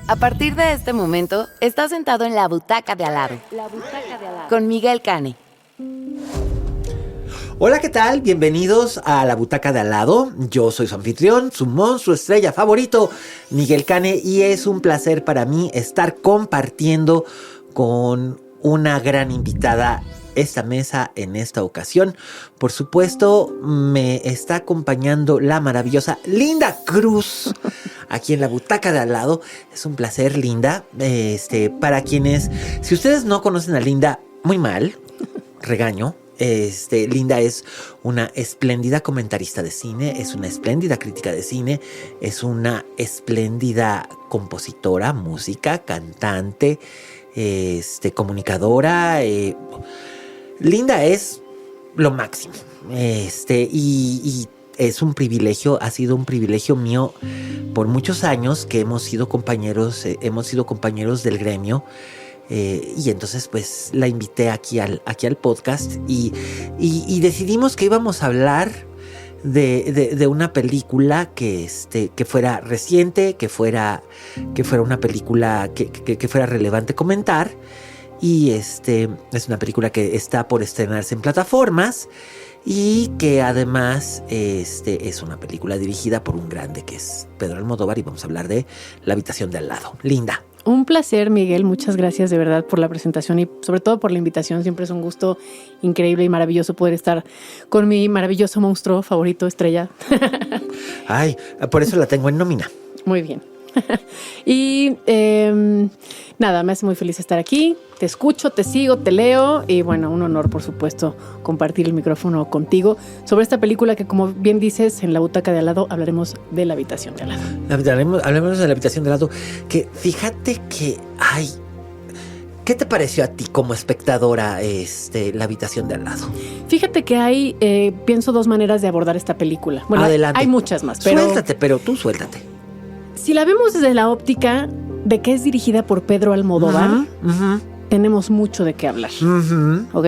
A partir de este momento, estás sentado en la butaca de al lado. Con Miguel Cane. Hola, ¿qué tal? Bienvenidos a la butaca de al lado. Yo soy su anfitrión, su monstruo estrella favorito, Miguel Cane, y es un placer para mí estar compartiendo con una gran invitada esta mesa en esta ocasión. Por supuesto, me está acompañando la maravillosa Linda Cruz aquí en la butaca de al lado. Es un placer, Linda. Para quienes, si ustedes no conocen a Linda, muy mal, regaño. Linda es una espléndida comentarista de cine, es una espléndida crítica de cine, es una espléndida compositora, música, cantante, comunicadora. Linda es lo máximo. Y es un privilegio, ha sido un privilegio mío por muchos años que hemos sido compañeros del gremio. Y entonces pues la invité aquí al podcast y decidimos que íbamos a hablar de una película que fuera reciente, que fuera una película que fuera relevante comentar. Y es una película que está por estrenarse en plataformas y que además es una película dirigida por un grande que es Pedro Almodóvar, y vamos a hablar de La habitación de al lado. Linda. Un placer, Miguel. Muchas gracias de verdad por la presentación y sobre todo por la invitación. Siempre es un gusto increíble y maravilloso poder estar con mi maravilloso monstruo favorito, Estrella. Ay, por eso la tengo en nómina. Muy bien. Y nada, me hace muy feliz estar aquí. Te escucho, te sigo, te leo y bueno, un honor por supuesto compartir el micrófono contigo sobre esta película que, como bien dices, en la butaca de al lado hablaremos de La habitación de al lado. Hablaremos de La habitación de al lado, que fíjate que ¿qué te pareció a ti como espectadora La habitación de al lado? Fíjate que hay, pienso, dos maneras de abordar esta película. Bueno, adelante. Hay muchas más, pero tú suéltate. Si la vemos desde la óptica de que es dirigida por Pedro Almodóvar, tenemos mucho de qué hablar. ¿Ok?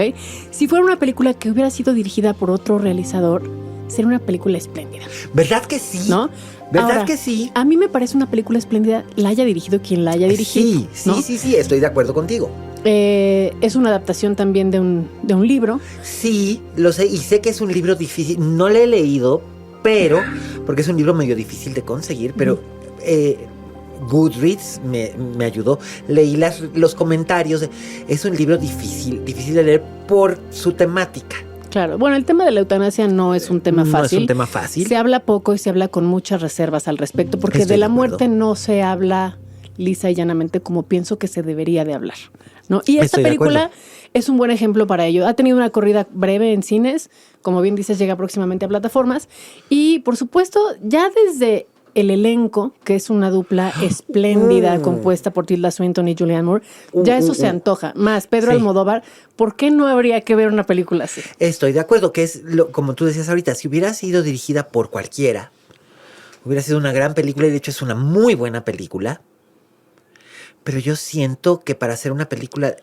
Si fuera una película que hubiera sido dirigida por otro realizador, sería una película espléndida. ¿Verdad que sí? ¿No? ¿Verdad Ahora, que sí? A mí me parece una película espléndida, la haya dirigido quien la haya dirigido. Sí, ¿no? sí, estoy de acuerdo contigo. Es una adaptación también de un libro. Sí, lo sé, y sé que es un libro difícil. No lo he leído, porque es un libro medio difícil de conseguir, pero Goodreads me ayudó. Leí los comentarios. Es un libro difícil de leer por su temática. Claro, bueno, el tema de la eutanasia no es un tema fácil. No es un tema fácil. Se habla poco y se habla con muchas reservas al respecto, porque Estoy de la de acuerdo. muerte no se habla lisa y llanamente como pienso que se debería de hablar, ¿no? Y esta Estoy de película acuerdo. es un buen ejemplo para ello. Ha tenido una corrida breve en cines, como bien dices, llega próximamente a plataformas. Y, por supuesto, ya desde el elenco, que es una dupla espléndida compuesta por Tilda Swinton y Julianne Moore, ya eso se antoja. Más Pedro Almodóvar, ¿por qué no habría que ver una película así? Estoy de acuerdo, que es, como tú decías ahorita, si hubiera sido dirigida por cualquiera, hubiera sido una gran película, y de hecho es una muy buena película. Pero yo siento que para hacer una película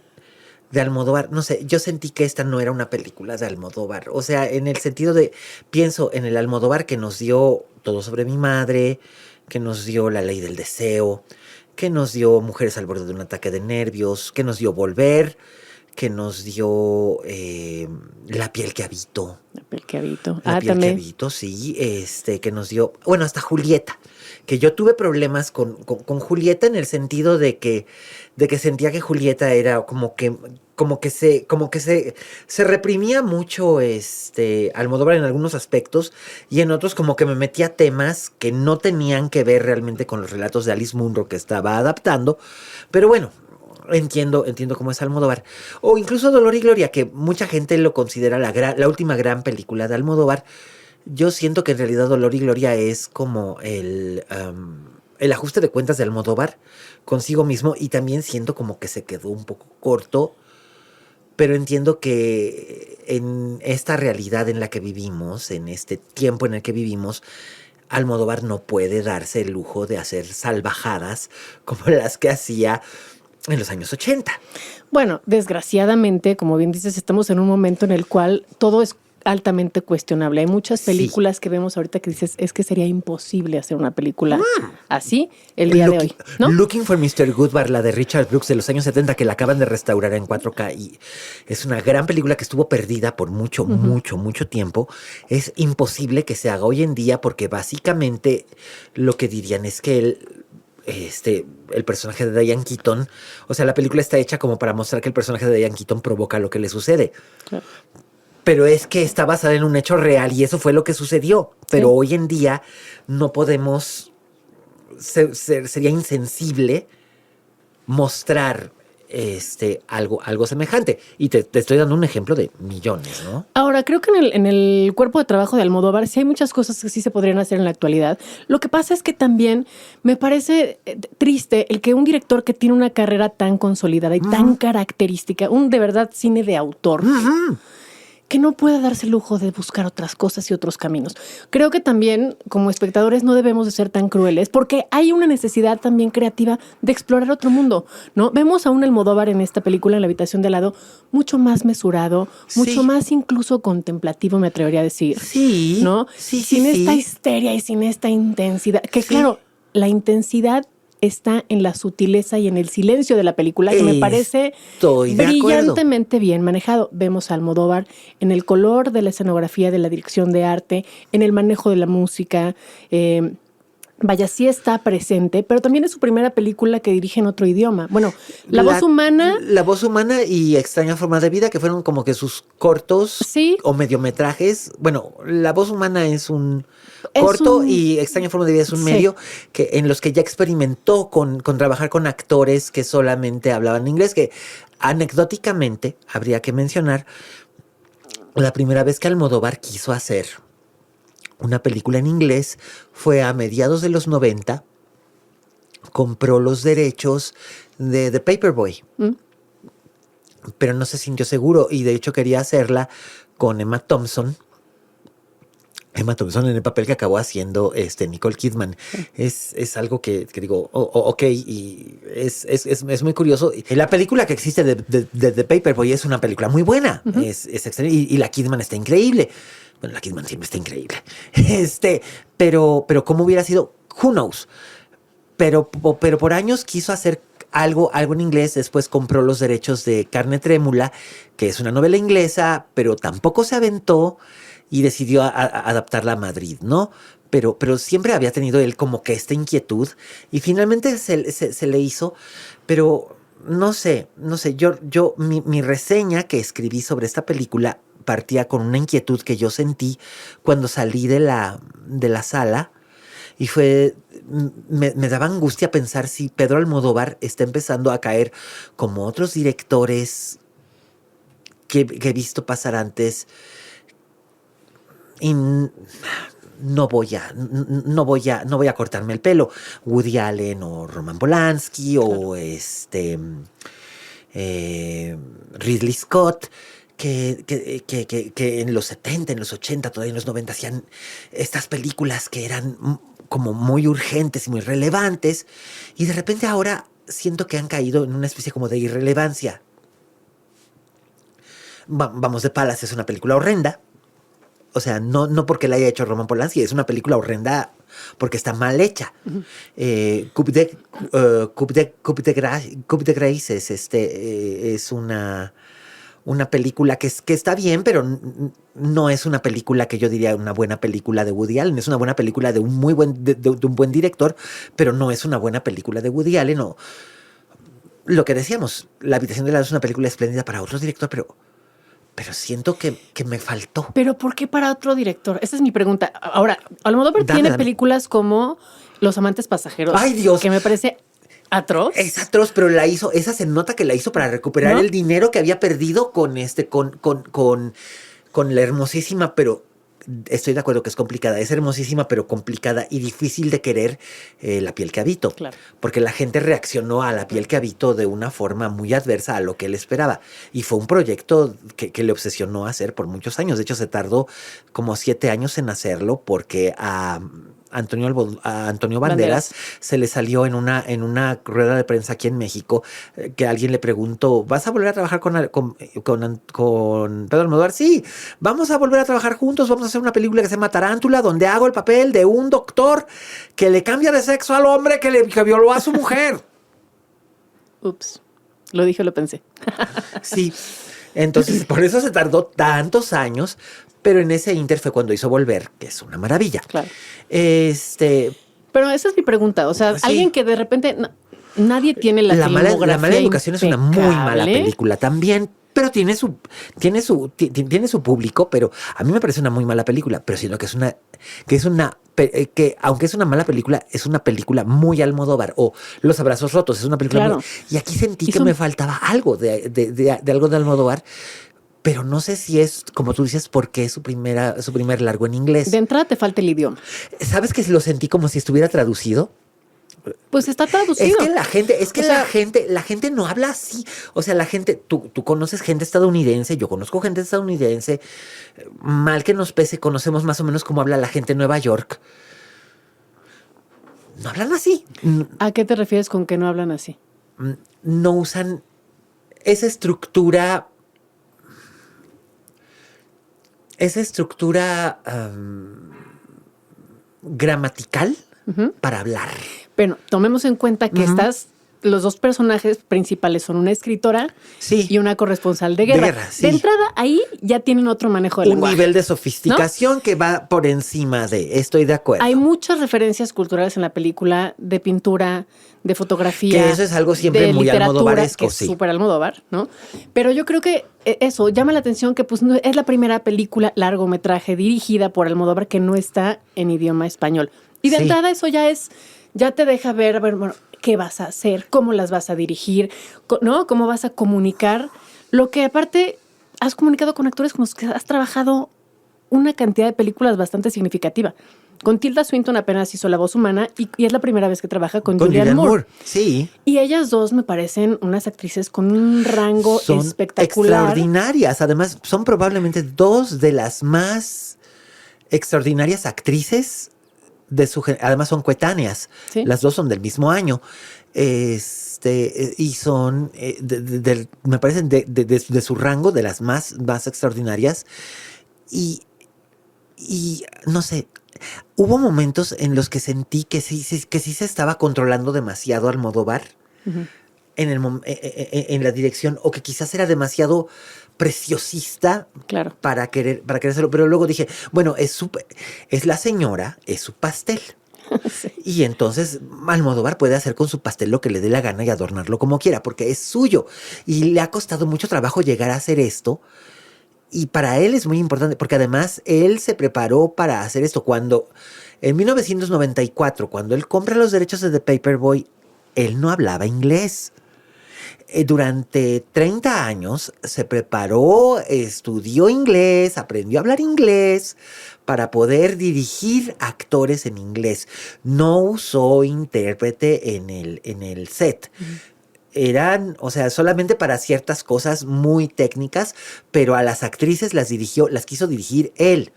de Almodóvar, no sé, yo sentí que esta no era una película de Almodóvar. O sea, en el sentido de, pienso en el Almodóvar que nos dio Todo sobre mi madre, que nos dio La ley del deseo, que nos dio Mujeres al borde de un ataque de nervios, que nos dio Volver, que nos dio La piel que habito. La piel que habito. La piel También. que habito, sí. Que nos dio, bueno, hasta Julieta. Que yo tuve problemas con Julieta en el sentido de que sentía que Julieta era como que se reprimía mucho Almodóvar en algunos aspectos, y en otros como que me metía temas que no tenían que ver realmente con los relatos de Alice Munro que estaba adaptando. Pero bueno, entiendo cómo es Almodóvar. O incluso Dolor y Gloria, que mucha gente lo considera la última gran película de Almodóvar. Yo siento que en realidad Dolor y Gloria es como el ajuste de cuentas de Almodóvar consigo mismo, y también siento como que se quedó un poco corto, pero entiendo que en esta realidad en la que vivimos, en este tiempo en el que vivimos, Almodóvar no puede darse el lujo de hacer salvajadas como las que hacía en los años 80. Bueno, desgraciadamente, como bien dices, estamos en un momento en el cual todo es altamente cuestionable. Hay muchas Sí. películas que vemos ahorita que dices, es que sería imposible hacer una película así el día de hoy, ¿no? Looking for Mr. Goodbar, la de Richard Brooks de los años 70, que la acaban de restaurar en 4K. Y es una gran película que estuvo perdida por mucho tiempo. Es imposible que se haga hoy en día porque básicamente lo que dirían es que el personaje de Diane Keaton, o sea, la película está hecha como para mostrar que el personaje de Diane Keaton provoca lo que le sucede. Claro. Pero es que está basada en un hecho real y eso fue lo que sucedió. Pero Sí. hoy en día no podemos, sería insensible mostrar algo semejante. Y te estoy dando un ejemplo de millones, ¿no? Ahora, creo que en el cuerpo de trabajo de Almodóvar sí hay muchas cosas que sí se podrían hacer en la actualidad. Lo que pasa es que también me parece triste el que un director que tiene una carrera tan consolidada y tan característica, un de verdad cine de autor, que no pueda darse el lujo de buscar otras cosas y otros caminos. Creo que también, como espectadores, no debemos de ser tan crueles, porque hay una necesidad también creativa de explorar otro mundo, ¿no? Vemos a un Almodóvar en esta película, en La habitación de al lado, mucho más mesurado, mucho Sí. más incluso contemplativo, me atrevería a decir. Sí. ¿No? Sí, sin sí, esta sí. histeria y sin esta intensidad. Que Sí. claro, la intensidad está en la sutileza y en el silencio de la película, que me parece Estoy de acuerdo. brillantemente bien manejado. Vemos a Almodóvar en el color de la escenografía, de la dirección de arte, en el manejo de la música. Vaya, sí está presente, pero también es su primera película que dirige en otro idioma. Bueno, La voz humana. La voz humana y Extraña forma de vida, que fueron como que sus cortos Sí. o mediometrajes. Bueno, La voz humana es un Es corto un- y Extraña forma de vida es un Sí. medio en los que ya experimentó con trabajar con actores que solamente hablaban inglés, que anecdóticamente habría que mencionar la primera vez que Almodóvar quiso hacer una película en inglés fue a mediados de los 90. Compró los derechos de The Paperboy, pero no se sintió seguro y de hecho quería hacerla con Emma Thompson. Emma Thompson en el papel que acabó haciendo Nicole Kidman. Es algo que digo, ok, y es muy curioso. La película que existe de The Paperboy es una película muy buena, es excelente, y la Kidman está increíble. Bueno, la Kidman siempre está increíble. Pero ¿cómo hubiera sido? Who knows? Pero por años quiso hacer algo en inglés, después compró los derechos de Carne Trémula, que es una novela inglesa, pero tampoco se aventó y decidió adaptarla a Madrid, ¿no? Pero siempre había tenido él como que esta inquietud y finalmente se le hizo, pero no sé, mi reseña que escribí sobre esta película partía con una inquietud que yo sentí cuando salí de la sala. Y me daba angustia pensar si Pedro Almodóvar está empezando a caer como otros directores que he visto pasar antes. Y no voy a cortarme el pelo. Woody Allen o Roman Polanski o Ridley Scott. Que en los 70, en los 80, todavía en los 90 hacían estas películas que eran como muy urgentes y muy relevantes, y de repente ahora siento que han caído en una especie como de irrelevancia. Vamos de Palace es una película horrenda, o sea, no porque la haya hecho Roman Polanski, es una película horrenda porque está mal hecha. Coup de Grace es una película que está bien, pero no es una película que yo diría una buena película de Woody Allen. Es una buena película de un un buen director, pero no es una buena película de Woody Allen. O lo que decíamos, La habitación de al lado es una película espléndida para otro director, pero siento que me faltó. ¿Pero por qué para otro director? Esa es mi pregunta. Ahora, Almodóvar Dame. tiene películas como Los amantes pasajeros. ¡Ay, Dios! Que me parece atroz. Es atroz, pero esa se nota que la hizo para recuperar ¿No? el dinero que había perdido con la hermosísima, pero estoy de acuerdo que es complicada. Es hermosísima, pero complicada y difícil de querer La piel que habito. Claro. Porque la gente reaccionó a La piel que habito de una forma muy adversa a lo que él esperaba. Y fue un proyecto que le obsesionó hacer por muchos años. De hecho, se tardó como 7 años en hacerlo porque a a Antonio Banderas se le salió en una rueda de prensa aquí en México, que alguien le preguntó, ¿vas a volver a trabajar con Pedro Almodóvar? Sí, vamos a volver a trabajar juntos, vamos a hacer una película que se llama Tarántula, donde hago el papel de un doctor que le cambia de sexo al hombre que violó a su mujer. Ups, lo dije, lo pensé. Sí, entonces por eso se tardó tantos años, pero en ese inter fue cuando hizo Volver, que es una maravilla. Claro. Pero esa es mi pregunta. O sea, sí. Alguien que de repente nadie tiene la filmografía La mala educación impecable. es una muy mala película también, pero tiene su público, pero a mí me parece una muy mala película, pero siento que aunque es una mala película, es una película muy Almodóvar, o Los Abrazos Rotos, es una película Claro. muy... Y aquí sentí que me faltaba algo de algo de Almodóvar, pero no sé si es, como tú dices, porque es su primer largo en inglés. De entrada te falta el idioma. ¿Sabes que lo sentí como si estuviera traducido? Pues está traducido. Es que la gente no habla así. O sea, la gente, tú conoces gente estadounidense, yo conozco gente estadounidense. Mal que nos pese, conocemos más o menos cómo habla la gente en Nueva York. No hablan así. ¿A qué te refieres con que no hablan así? No usan esa estructura. Gramatical para hablar. Pero tomemos en cuenta que los dos personajes principales son una escritora y una corresponsal de guerra. Sí. De entrada, ahí ya tienen otro manejo del lenguaje. Un nivel de sofisticación, ¿no?, que va por encima de... Estoy de acuerdo. Hay muchas referencias culturales en la película, de pintura, de fotografía. Que eso es algo siempre muy almodóvaresco, que es súper Almodóvar, ¿no? Pero yo creo que eso llama la atención, que pues no, es la primera película largometraje dirigida por Almodóvar que no está en idioma español. Y de entrada eso ya te deja ver, bueno, qué vas a hacer, cómo las vas a dirigir, ¿no? Cómo vas a comunicar. Lo que aparte has comunicado con actores con los que has trabajado una cantidad de películas bastante significativa. Con Tilda Swinton apenas hizo La Voz Humana y es la primera vez que trabaja con Julianne Moore. Sí. Y ellas dos me parecen unas actrices con un rango espectacular. Extraordinarias. Además, son probablemente dos de las más extraordinarias actrices de su generación. Además, son coetáneas. ¿Sí? Las dos son del mismo año. Y son, me parecen de su rango, de las más extraordinarias. Y no sé, hubo momentos en los que sentí que sí se estaba controlando demasiado Almodóvar en la dirección, o que quizás era demasiado preciosista para querer hacerlo. Pero luego dije, bueno, es la señora, es su pastel. Sí. Y entonces Almodóvar puede hacer con su pastel lo que le dé la gana y adornarlo como quiera, porque es suyo. Y le ha costado mucho trabajo llegar a hacer esto. Y para él es muy importante, porque además él se preparó para hacer esto. Cuando, en 1994, cuando él compra los derechos de The Paperboy, él no hablaba inglés. Durante 30 años se preparó, estudió inglés, aprendió a hablar inglés para poder dirigir actores en inglés. No usó intérprete en el set. Eran, o sea, solamente para ciertas cosas muy técnicas, pero a las actrices las quiso dirigir él.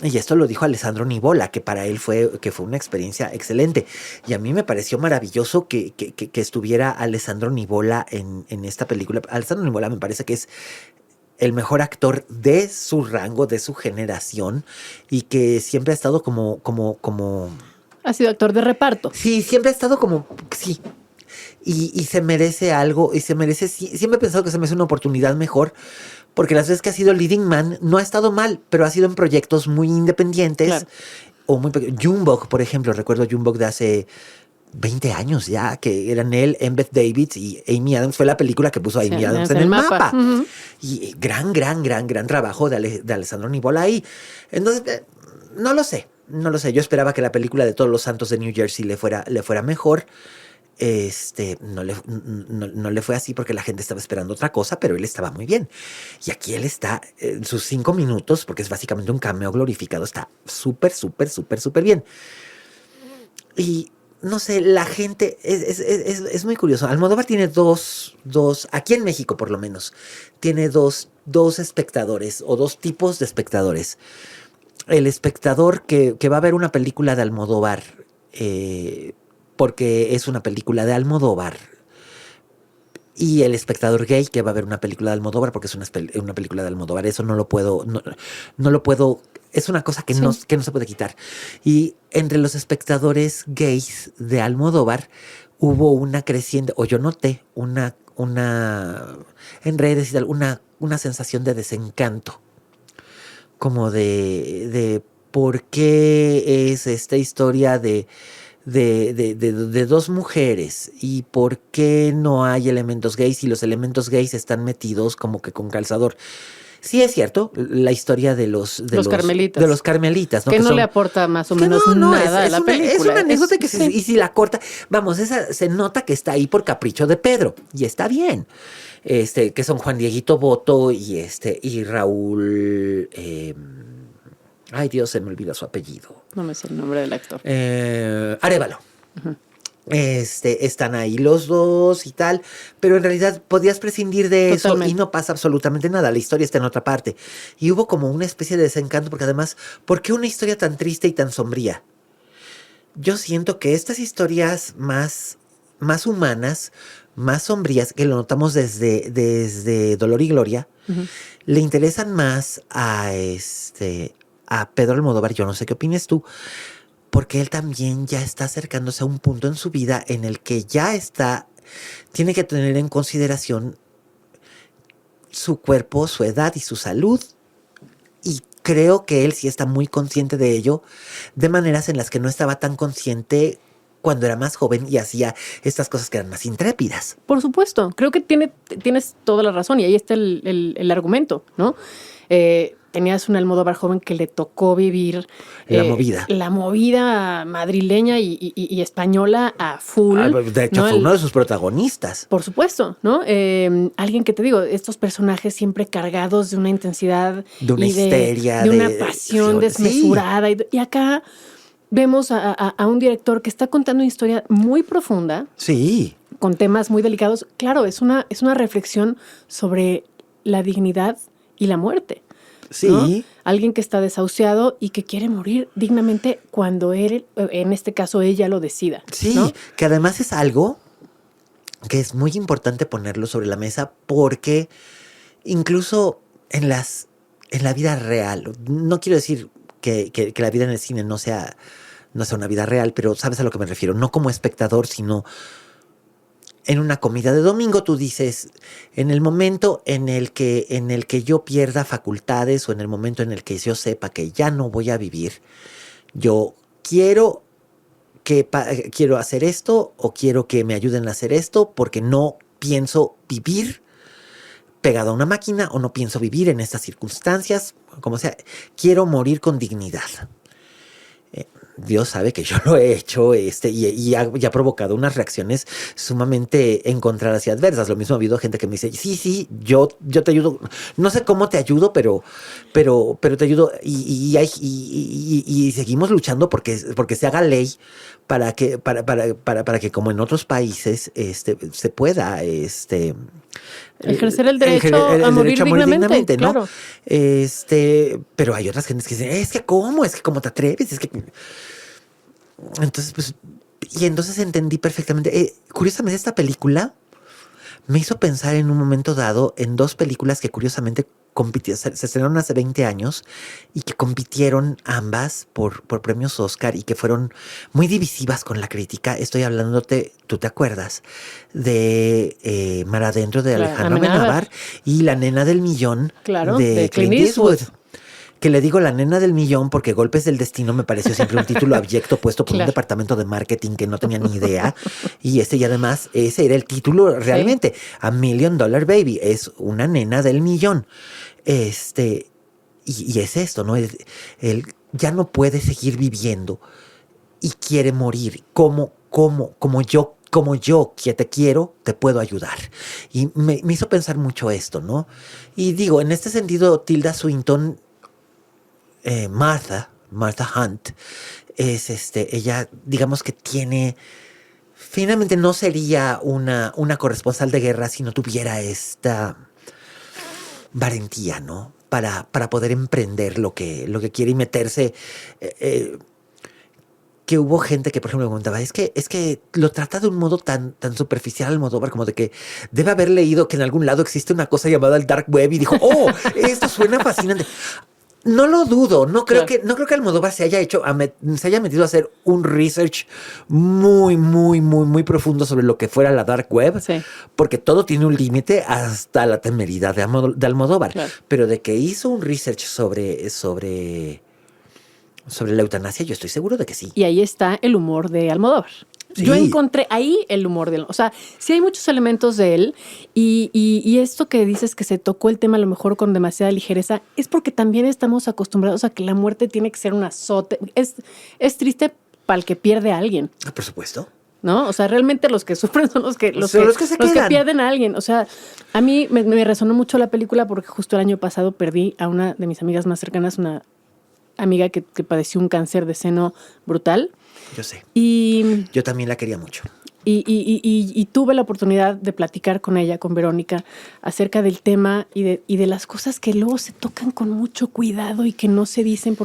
Y esto lo dijo Alessandro Nivola, que para él fue una experiencia excelente. Y a mí me pareció maravilloso que estuviera Alessandro Nivola en esta película. Alessandro Nivola me parece que es el mejor actor de su rango, de su generación, y que siempre ha estado como... Ha sido actor de reparto. Sí, siempre ha estado como... Sí. Y se merece algo, y siempre he pensado que se merece una oportunidad mejor, porque las veces que ha sido leading man no ha estado mal, pero ha sido en proyectos muy independientes. Claro. O muy Junebug, por ejemplo, recuerdo Junebug de hace 20 años ya, que eran él, Embeth Davidtz y Amy Adams. Fue la película que puso a Amy Adams en el mapa. Y gran trabajo de Alessandro Nivola ahí. Entonces, no lo sé. Yo esperaba que la película de Todos los Santos de New Jersey le fuera mejor. No le fue así porque la gente estaba esperando otra cosa, pero él estaba muy bien. Y aquí él está en sus 5 minutos, porque es básicamente un cameo glorificado, está súper bien. Y no sé, la gente es muy curioso. Almodóvar tiene dos, aquí en México por lo menos, tiene dos espectadores, o dos tipos de espectadores. el espectador que va a ver una película de Almodóvar, porque es una película de Almodóvar, y el espectador gay que va a ver una película de Almodóvar porque es una película de Almodóvar. Eso no lo puedo, no lo puedo, es una cosa que, que no se puede quitar. Y entre los espectadores gays de Almodóvar hubo una creciente, o yo noté una en redes y tal, una sensación de desencanto, como de por qué es esta historia de dos mujeres y por qué no hay elementos gays y los elementos gays están metidos como que con calzador. Sí, es cierto, la historia de los carmelitas. De los carmelitas, ¿no? Que no le aporta más o menos nada a la película. Es una anécdota que y si la corta, vamos, esa se nota que está ahí por capricho de Pedro y está bien. Que son Juan Dieguito Boto y Raúl. Ay, Dios, se me olvida su apellido. No me sé el nombre del actor. Arévalo. Uh-huh. Están ahí los dos y tal, pero en realidad podías prescindir de eso y no pasa absolutamente nada. La historia está en otra parte. Y hubo como una especie de desencanto, porque además, ¿por qué una historia tan triste y tan sombría? Yo siento que estas historias más humanas, más sombrías, que lo notamos desde Dolor y Gloria, uh-huh, le interesan más a Pedro Almodóvar. Yo no sé qué opines tú, porque él también ya está acercándose a un punto en su vida en el que tiene que tener en consideración su cuerpo, su edad y su salud. Y creo que él sí está muy consciente de ello, de maneras en las que no estaba tan consciente cuando era más joven y hacía estas cosas que eran más intrépidas. Por supuesto, creo que tienes toda la razón y ahí está el argumento, ¿no? Tenías un Almodóvar joven que le tocó vivir la movida madrileña y española a full. De hecho, ¿no? Fue uno de sus protagonistas. Por supuesto, ¿no? Alguien que te digo, estos personajes siempre cargados de una intensidad, de una histeria, de una pasión desmesurada. Sí. Y acá vemos a un director que está contando una historia muy profunda. Sí. Con temas muy delicados. Claro, es una reflexión sobre la dignidad y la muerte. Sí. ¿No? Alguien que está desahuciado y que quiere morir dignamente cuando él, en este caso ella, lo decida. Sí, ¿no? Que además es algo que es muy importante ponerlo sobre la mesa, porque incluso en la vida real, no quiero decir que la vida en el cine no sea una vida real, pero sabes a lo que me refiero, no como espectador, sino en una comida de domingo. Tú dices, en el momento en el que yo pierda facultades o en el momento en el que yo sepa que ya no voy a vivir, yo quiero hacer esto o quiero que me ayuden a hacer esto porque no pienso vivir pegado a una máquina o no pienso vivir en estas circunstancias, como sea, quiero morir con dignidad. Dios sabe que yo lo he hecho y ha provocado unas reacciones sumamente encontradas y adversas. Lo mismo ha habido gente que me dice, sí, yo te ayudo. No sé cómo te ayudo, pero te ayudo. Y seguimos luchando porque se haga ley para que como en otros países se pueda ejercer el derecho a morir dignamente, ¿no? Claro. Pero hay otras gentes que dicen, es que cómo te atreves, es que entonces pues y entonces entendí perfectamente. Curiosamente esta película me hizo pensar en un momento dado en dos películas que curiosamente se estrenaron hace 20 años y que compitieron ambas por premios Oscar y que fueron muy divisivas con la crítica. Estoy hablándote, tú te acuerdas, de Mar Adentro de Alejandro Amenábar y La Nena del Millón, claro, de Clint Eastwood. Que le digo La Nena del Millón porque Golpes del Destino me pareció siempre un título abyecto puesto por un departamento de marketing que no tenía ni idea. Y además, ese era el título realmente. Sí. A $1 Million Baby. Es una nena del millón. Y es esto, ¿no? Él ya no puede seguir viviendo y quiere morir. Como yo que te quiero, te puedo ayudar. Y me hizo pensar mucho esto, ¿no? Y digo, en este sentido, Tilda Swinton, Martha Hunt, es ella, digamos que tiene, finalmente no sería una corresponsal de guerra si no tuviera esta valentía, ¿no? para poder emprender lo que quiere y meterse. Que hubo gente que, por ejemplo, me preguntaba, es que lo trata de un modo tan superficial Almodóvar, como de que debe haber leído que en algún lado existe una cosa llamada el dark web y dijo, oh, esto suena fascinante. No lo dudo, no creo que Almodóvar se haya metido a hacer un research muy, muy, muy, muy profundo sobre lo que fuera la dark web, Sí. porque todo tiene un límite hasta la temeridad de Almodóvar. Claro. Pero de que hizo un research sobre la eutanasia, yo estoy seguro de que sí. Y ahí está el humor de Almodóvar. Sí. Yo encontré ahí el humor de él. O sea, sí hay muchos elementos de él y esto que dices que se tocó el tema a lo mejor con demasiada ligereza es porque también estamos acostumbrados a que la muerte tiene que ser un azote. Es triste para el que pierde a alguien, Por supuesto. ¿no? O sea, realmente los que sufren son los que se quedan. pierden a alguien. O sea, a mí me resonó mucho la película porque justo el año pasado perdí a una de mis amigas más cercanas, una amiga que padeció un cáncer de seno brutal. Yo sé. Y Yo también la quería mucho. Y tuve la oportunidad de platicar con ella, con Verónica, acerca del tema y de las cosas que luego se tocan con mucho cuidado y que no se dicen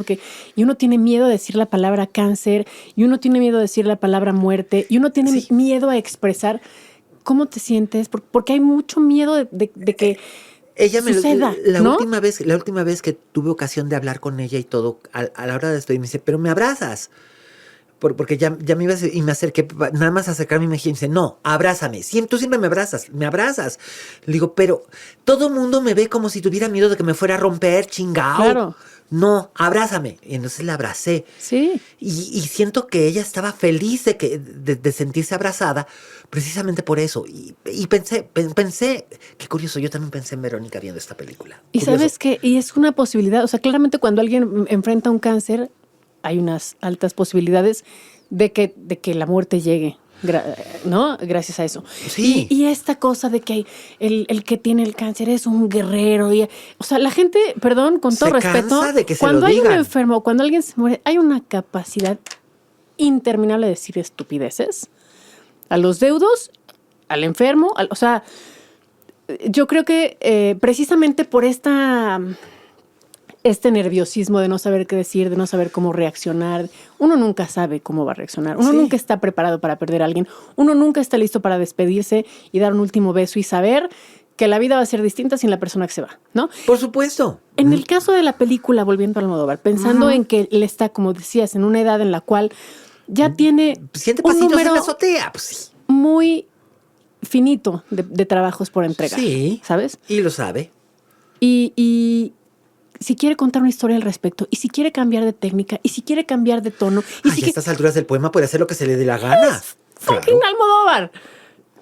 y uno tiene miedo de decir la palabra cáncer y uno tiene miedo de decir la palabra muerte y uno tiene miedo a expresar cómo te sientes porque hay mucho miedo de que Ella suceda, la ¿no? última vez que tuve ocasión de hablar con ella y todo, a la hora de despedirme, me dice, pero me abrazas. Porque ya me iba y me acerqué, nada más acercarme y me dice, no, abrázame. Tú siempre me abrazas. Le digo, pero todo mundo me ve como si tuviera miedo de que me fuera a romper, chingao. Claro. No, abrázame. Y entonces la abracé. Sí. Y siento que ella estaba feliz de sentirse abrazada precisamente por eso. Y pensé, qué curioso, yo también pensé en Verónica viendo esta película. Y Curioso. sabes que, y es una posibilidad, o sea, claramente cuando alguien enfrenta un cáncer, hay unas altas posibilidades de que la muerte llegue, ¿no? Gracias a eso. Sí. Y esta cosa de que el que tiene el cáncer es un guerrero. O sea, la gente, perdón, con todo Se respeto, cansa de que se cuando lo hay un digan. enfermo, cuando alguien se muere, hay una capacidad interminable de decir estupideces a los deudos, al enfermo, o sea, yo creo que precisamente por este nerviosismo de no saber qué decir, de no saber cómo reaccionar. Uno nunca sabe cómo va a reaccionar. Uno nunca está preparado para perder a alguien. Uno nunca está listo para despedirse y dar un último beso y saber que la vida va a ser distinta sin la persona que se va, ¿no? Por supuesto. En el caso de la película, volviendo a Almodóvar, pensando en que él está, como decías, en una edad en la cual ya tiene Siente un pasitos en número la azotea. Pues sí. muy finito de trabajos por entregar, Sí. ¿sabes? Y lo sabe. Y si quiere contar una historia al respecto, y si quiere cambiar de técnica, y si quiere cambiar de tono, y Ay, si a estas alturas del poema puede hacer lo que se le dé la gana. fucking Almodóvar,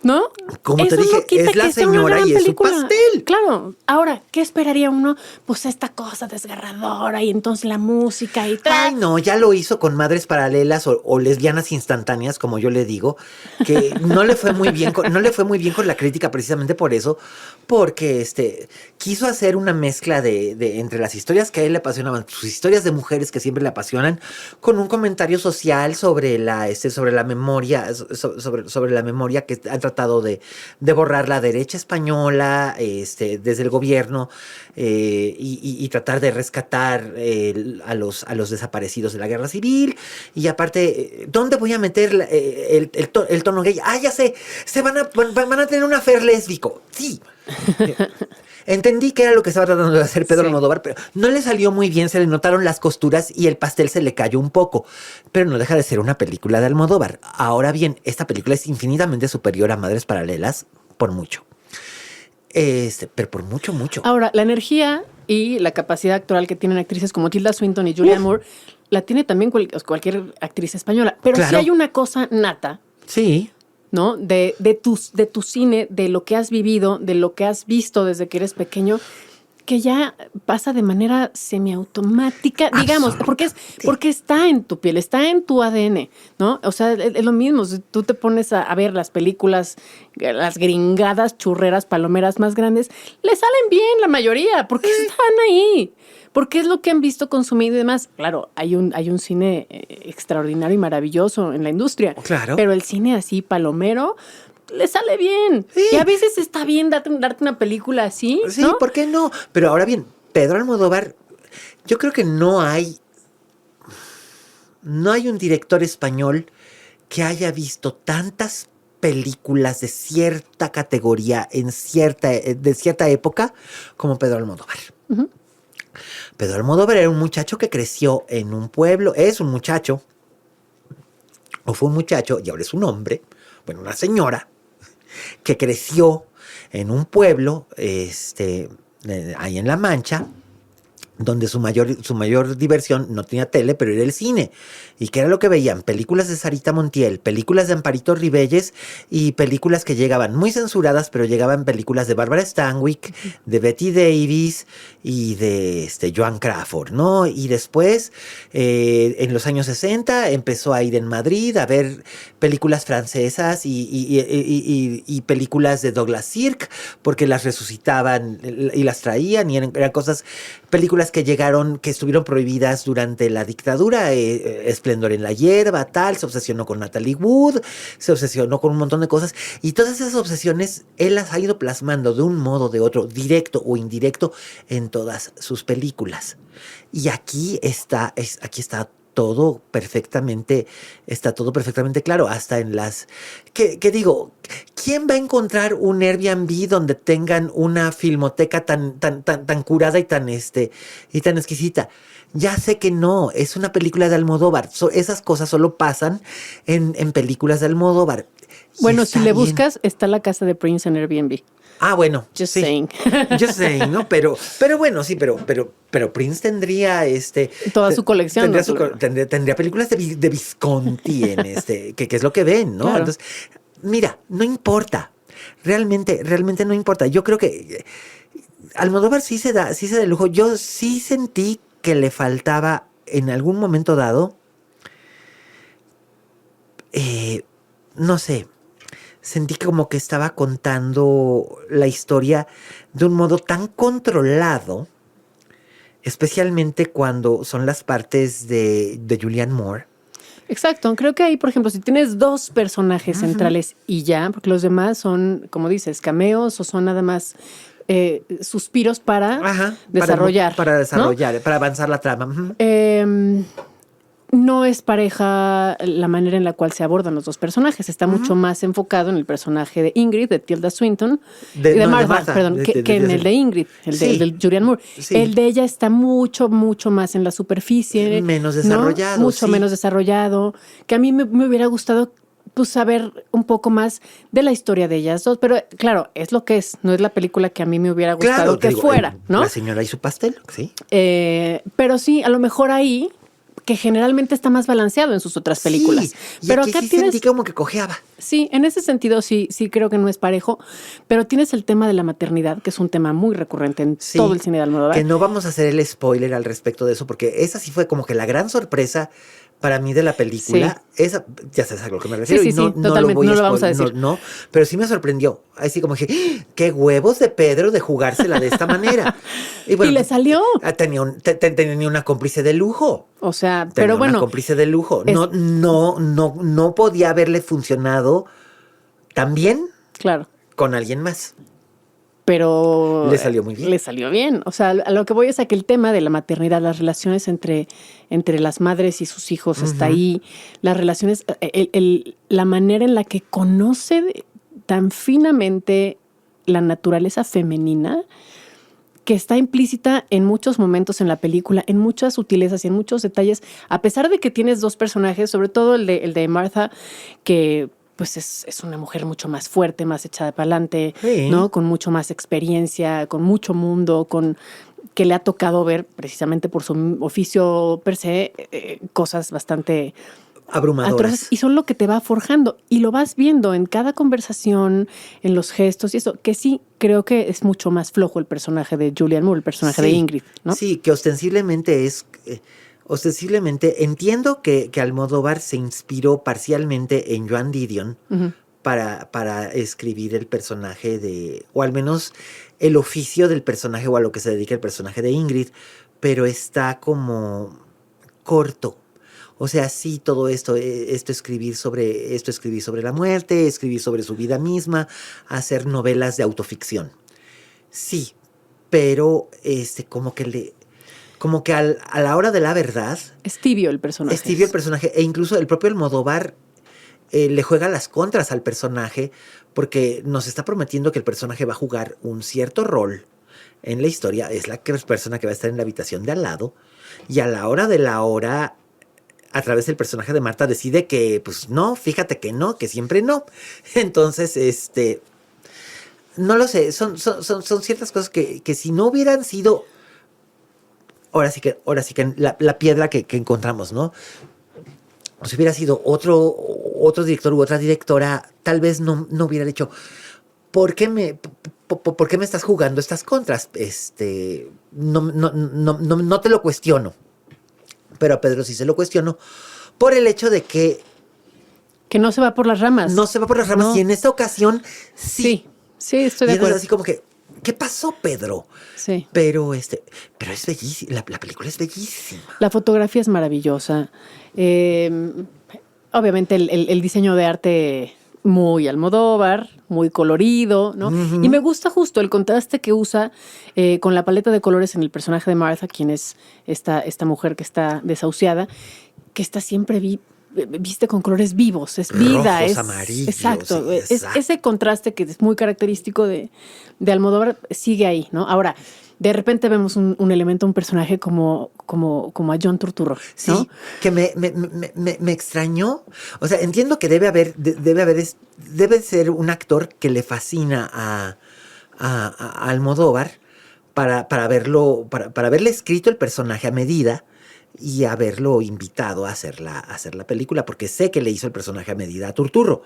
¿no? Como te Eso dije, no quita es la que sea una señora gran y es su película. pastel. Claro. Ahora, ¿qué esperaría uno? Pues esta cosa desgarradora y entonces la música y tal. Ay, no, ya lo hizo con Madres Paralelas o Lesbianas Instantáneas, como yo le digo, que no le fue muy bien con la crítica precisamente por eso, porque quiso hacer una mezcla de entre las historias que a él le apasionaban, sus historias de mujeres que siempre le apasionan, con un comentario social sobre la memoria, sobre la memoria que han tratado de borrar la derecha española, desde el gobierno, y tratar de rescatar a los desaparecidos de la guerra civil. Y aparte, ¿dónde voy a meter el tono gay? Ah, ya sé, van a tener un affair lésbico. Sí. Entendí que era lo que estaba tratando de hacer Pedro Almodóvar, pero no le salió muy bien, se le notaron las costuras y el pastel se le cayó un poco, pero no deja de ser una película de Almodóvar. Ahora bien, esta película es infinitamente superior a Madres Paralelas, por mucho. Pero por mucho, mucho. Ahora, la energía y la capacidad actoral que tienen actrices como Tilda Swinton y Julianne Moore, la tiene también cualquier actriz española. Pero Claro. sí hay una cosa nata, Sí. ¿no? De tu cine, de lo que has vivido, de lo que has visto desde que eres pequeño, que ya pasa de manera semiautomática, digamos, porque está en tu piel, está en tu ADN, ¿no? O sea, es lo mismo, si tú te pones a ver las películas, las gringadas, churreras, palomeras más grandes, le salen bien la mayoría, porque están ahí, porque es lo que han visto, consumido y demás. Claro, hay un cine extraordinario y maravilloso en la industria, Claro. pero el cine así palomero le sale bien. Sí. Y a veces está bien darte una película así, Sí, ¿no? ¿por qué no? Pero ahora bien, Pedro Almodóvar, yo creo que no hay un director español que haya visto tantas películas de cierta categoría de cierta época como Pedro Almodóvar. Ujú. Pedro Almodóvar era un muchacho que creció en un pueblo, es un muchacho, o fue un muchacho, y ahora es un hombre, bueno, una señora, que creció en un pueblo, ahí en La Mancha, donde su mayor diversión no tenía tele, pero era el cine. ¿Y qué era lo que veían? Películas de Sarita Montiel, películas de Amparito Ribelles y películas que llegaban muy censuradas, pero llegaban películas de Bárbara Stanwyck, de Betty Davis y de Joan Crawford, ¿no? Y después, en los años 60, empezó a ir en Madrid a ver películas francesas y películas de Douglas Sirk, porque las resucitaban y las traían y eran cosas, películas que llegaron, que estuvieron prohibidas durante la dictadura, Esplendor en la hierba, tal, se obsesionó con Natalie Wood, se obsesionó con un montón de cosas, y todas esas obsesiones él las ha ido plasmando de un modo o de otro, directo o indirecto, en todas sus películas. Y aquí está todo perfectamente claro, hasta en las que digo, ¿quién va a encontrar un Airbnb donde tengan una filmoteca tan curada y tan exquisita? Ya sé que no, es una película de Almodóvar. Esas cosas solo pasan en películas de Almodóvar. Bueno, si le buscas, está la casa de Prince en Airbnb. Ah, bueno. Just sí. saying. Just saying, ¿no? Pero bueno, sí, pero Prince tendría toda su colección. Tendría películas de Visconti en que es lo que ven, ¿no? Claro. Entonces, mira, no importa. Realmente no importa. Yo creo que Almodóvar sí se da el lujo. Yo sí sentí que le faltaba en algún momento dado, no sé, sentí como que estaba contando la historia de un modo tan controlado, especialmente cuando son las partes de Julianne Moore. Exacto, creo que ahí, por ejemplo, si tienes dos personajes centrales y ya, porque los demás son, como dices, cameos o son nada más suspiros para desarrollar. Para desarrollar, ¿no? para avanzar la trama. No es pareja la manera en la cual se abordan los dos personajes. Está mucho más enfocado en el personaje de Ingrid, de Tilda Swinton, de Martha, perdón, que en el de Ingrid, el de Julianne Moore. Sí. El de ella está mucho más en la superficie. Menos desarrollado. ¿no? Mucho menos desarrollado. Que a mí me hubiera gustado pues saber un poco más de la historia de ellas dos, pero claro, es lo que es, no es la película que a mí me hubiera gustado fuera, ¿no? La señora y su pastel, sí. Pero sí, a lo mejor ahí, que generalmente está más balanceado en sus otras películas. Sí, y pero aquí acá sí tienes, sentí como que cojeaba. Sí, en ese sentido sí creo que no es parejo, pero tienes el tema de la maternidad, que es un tema muy recurrente en todo el cine de Almodóvar. Que no vamos a hacer el spoiler al respecto de eso, porque esa sí fue como que la gran sorpresa para mí de la película. Sí. Esa, ya sabes a lo que me refiero. Sí, y no totalmente, no lo vamos a decir. No, pero sí me sorprendió. Así como dije, qué huevos de Pedro de jugársela de esta manera. Y, bueno, y le salió. Tenía una cómplice de lujo. O sea, pero bueno. Una cómplice de lujo. No podía haberle funcionado tan bien. Claro. Con alguien más. Pero le salió muy bien. Le salió bien. O sea, a lo que voy es a que el tema de la maternidad, las relaciones entre las madres y sus hijos está ahí. Las relaciones, la manera en la que conoce tan finamente la naturaleza femenina, que está implícita en muchos momentos en la película, en muchas sutilezas y en muchos detalles, a pesar de que tienes dos personajes, sobre todo el de Martha, que pues es una mujer mucho más fuerte, más echada para adelante, sí, ¿no? Con mucho más experiencia, con mucho mundo, que le ha tocado ver, precisamente por su oficio per se, cosas bastante abrumadoras. Atroces, y son lo que te va forjando. Y lo vas viendo en cada conversación, en los gestos y eso, que sí, creo que es mucho más flojo el personaje de Julianne Moore, el personaje de Ingrid, ¿no? Sí, que ostensiblemente es... Ostensiblemente, entiendo que Almodóvar se inspiró parcialmente en Joan Didion para escribir el personaje o al menos el oficio del personaje o a lo que se dedica el personaje de Ingrid, pero está como corto. O sea, sí, todo esto escribir sobre la muerte, escribir sobre su vida misma, hacer novelas de autoficción. Sí, pero como que a la hora de la verdad, Es tibio el personaje. es tibio el personaje, e incluso el propio Almodóvar le juega las contras al personaje, porque nos está prometiendo que el personaje va a jugar un cierto rol en la historia, es la persona que va a estar en la habitación de al lado, y a la hora de la hora, a través del personaje de Marta, decide que, pues no, fíjate que no, que siempre no. Entonces, no lo sé, son ciertas cosas que si no hubieran sido, ahora sí que la piedra que encontramos, ¿no? O si hubiera sido otro director u otra directora, tal vez no hubiera dicho, ¿por qué me estás jugando estas contras? No te lo cuestiono. Pero a Pedro sí se lo cuestiono por el hecho de que Que no se va por las ramas. no se va por las ramas. No. Y en esta ocasión sí. Sí, estoy de Y entonces acuerdo. así como que, ¿qué pasó, Pedro? Sí. Pero es bellísima. La película es bellísima. La fotografía es maravillosa. Obviamente el diseño de arte muy Almodóvar, muy colorido, ¿no? Ujú. Y me gusta justo el contraste que usa con la paleta de colores en el personaje de Martha, quien es esta mujer que está desahuciada, que está siempre viste con colores vivos, es vida. Rojos, es amarillos, exacto. sí, Es exacto. ese contraste que es muy característico de Almodóvar sigue ahí, ¿no? Ahora, de repente vemos un elemento, un personaje como a John Turturro, ¿no? Sí, que me extrañó. O sea, entiendo que debe ser un actor que le fascina a Almodóvar para haberle escrito el personaje a medida y haberlo invitado a hacer la película, porque sé que le hizo el personaje a medida a Turturro.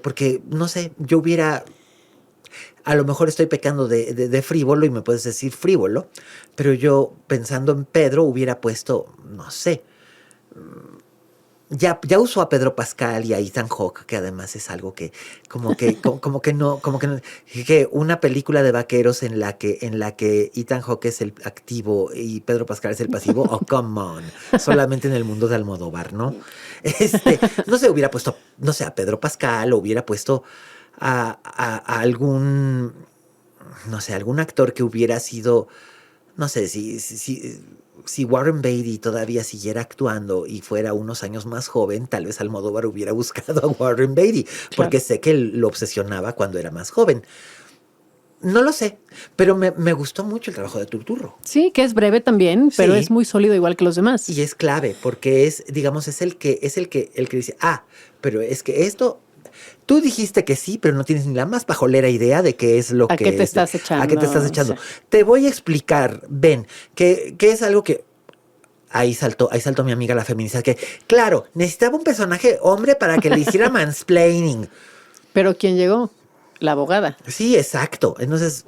Porque, no sé, yo hubiera... A lo mejor estoy pecando de frívolo y me puedes decir frívolo, pero yo pensando en Pedro hubiera puesto, no sé, ya usó a Pedro Pascal y a Ethan Hawke, que además es algo que como que no, que una película de vaqueros en la que Ethan Hawke es el activo y Pedro Pascal es el pasivo, oh, come on, solamente en el mundo de Almodóvar, ¿no? No sé, hubiera puesto, no sé, a Pedro Pascal, o hubiera puesto a algún, no sé, algún actor que hubiera sido, no sé, si Warren Beatty todavía siguiera actuando y fuera unos años más joven, tal vez Almodóvar hubiera buscado a Warren Beatty, porque sé que lo obsesionaba cuando era más joven. No lo sé, pero me gustó mucho el trabajo de Turturro. Sí, que es breve también, pero Sí. es muy sólido igual que los demás. Y es clave, porque es el que dice, pero es que esto, tú dijiste que sí, pero no tienes ni la más pajolera idea de qué es lo ¿A que qué te es, estás echando? ¿A qué te estás echando? Sí. Te voy a explicar, ven, que es algo que ahí saltó mi amiga la feminista, que claro, necesitaba un personaje hombre para que le hiciera mansplaining. Pero ¿quién llegó? La abogada. Sí, exacto. Entonces,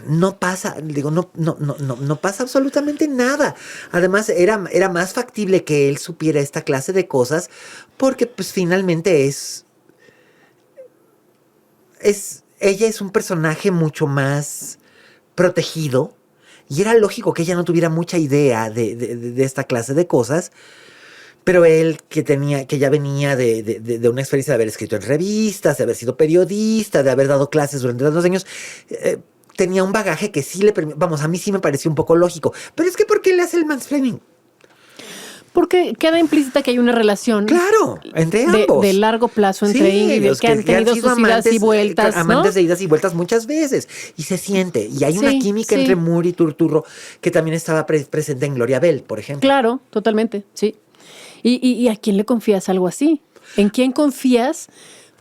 no pasa, no pasa absolutamente nada. Además, era más factible que él supiera esta clase de cosas, porque pues finalmente ella es un personaje mucho más protegido, y era lógico que ella no tuviera mucha idea de esta clase de cosas. Pero él, que ya venía de una experiencia de haber escrito en revistas, de haber sido periodista, de haber dado clases durante tantos años, tenía un bagaje que sí le permitió, vamos, a mí sí me pareció un poco lógico. Pero es que, ¿por qué le hace el mansplaining? Porque queda implícita que hay una relación. Claro, entre ambos. De largo plazo entre Ingrid, los que han tenido sido sus idas y vueltas, ¿no? Amantes de idas y vueltas muchas veces. Y se siente. Y hay una Sí, química sí. entre Moore y Turturro que también estaba presente en Gloria Bell, por ejemplo. Claro, totalmente, sí. ¿Y a quién le confías algo así? ¿En quién confías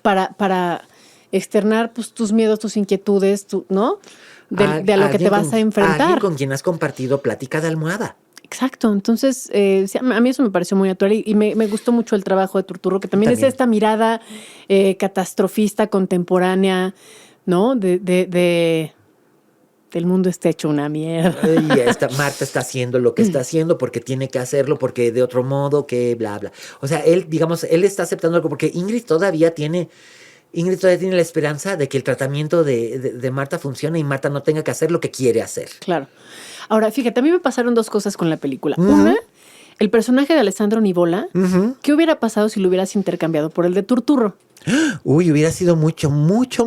para externar pues, tus miedos, tus inquietudes, ¿no? De a lo que te vas a enfrentar. Alguien con quien has compartido plática de almohada. Exacto, entonces sí, a mí eso me pareció muy actual y me gustó mucho el trabajo de Turturro, que también es esta mirada catastrofista, contemporánea, ¿no? Del mundo está hecho una mierda. Y Marta está haciendo lo que está haciendo porque tiene que hacerlo, porque de otro modo, que bla, bla. O sea, él está aceptando algo porque Ingrid todavía tiene la esperanza de que el tratamiento de Marta funcione y Marta no tenga que hacer lo que quiere hacer. Claro. Ahora, fíjate, a mí me pasaron dos cosas con la película. Uh-huh. Una, el personaje de Alessandro Nivola, ¿qué hubiera pasado si lo hubieras intercambiado por el de Turturro? Uy, hubiera sido mucho